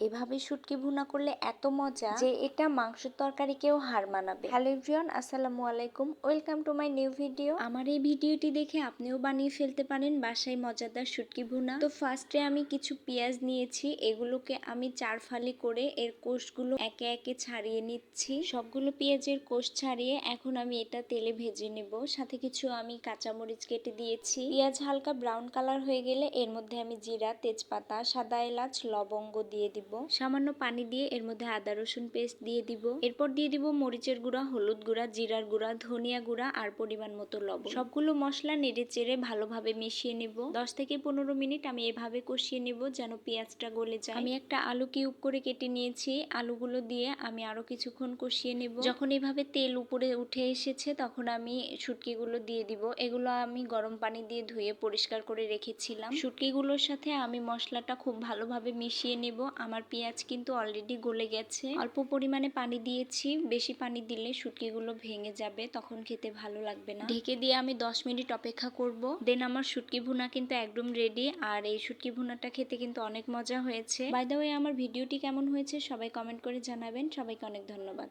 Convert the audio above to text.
এভাবে শুটকি ভুনা করলে এত মজা যে এটা মাংসের তরকারিকেও হার মানাবে। হ্যালো এভরিওয়ান, আসসালামু আলাইকুম, welcome to my new video. আমার এই ভিডিওটি দেখে আপনিও বানিয়ে ফেলতে পারেন বাসায় মজাদার শুটকি ভুনা। তো ফার্স্টে আমি কিছু পেঁয়াজ নিয়েছি, এগুলোকে আমি 4 ফালি করে এর কোষগুলো একে একে ছাড়িয়ে নিচ্ছি। সবগুলো পেঁয়াজের কোষ ছাড়িয়ে এখন আমি এটা তেলে ভেজে নেব। সাথে কিছু আমি কাঁচামরিচ কেটে দিয়েছি। পেঁয়াজ হালকা ব্রাউন কালার হয়ে গেলে এর মধ্যে আমি জিরা, তেজপাতা, সাদা এলাচ, লবঙ্গ দিয়ে দিব। সামান্য পানি দিয়ে এর মধ্যে আদা রসুন পেস্ট দিয়ে দিব। এরপর দিয়ে দিব মরিচের গুঁড়া, হলুদ গুঁড়া, জিরার গুঁড়া, ধনিয়া গুঁড়া আর পরিমাণ মতো লবণ। সবগুলো মশলা নেড়ে চেড়ে ভালোভাবে মিশিয়ে নেব। 10 থেকে 15 মিনিট আমি এভাবে কষিয়ে নেব যেন পেঁয়াজটা গলে যায়। আমি একটা আলু কিউব করে কেটে নিয়েছি, আলুগুলো দিয়ে আমি আরো কিছুক্ষণ কষিয়ে নেব। যখন এভাবে তেল উপরে উঠে এসেছে তখন আমি শুটকিগুলো দিয়ে দিব। এগুলো আমি গরম পানি দিয়ে ধুয়ে পরিষ্কার করে রেখেছিলাম। শুটকিগুলোর সাথে আমি মশলাটা খুব ভালোভাবে মিশিয়ে নেব। আমার পেঁয়াজ কিন্তু অলরেডি গলে গেছে। অল্প পরিমাণে পানি দিয়েছি, বেশি পানি দিলে শুটকিগুলো ভেঙে যাবে, তখন খেতে ভালো লাগবে না। ঢেকে দিয়ে আমি 10 মিনিট অপেক্ষা করব। দেন আমার শুটকি ভুনা কিন্তু একদম রেডি। আর এই শুটকি ভুনাটা খেতে কিন্তু অনেক মজা হয়েছে। বাই দ্য ওয়ে, আমার ভিডিওটি কেমন হয়েছে সবাই কমেন্ট করে জানাবেন। সবাইকে অনেক ধন্যবাদ।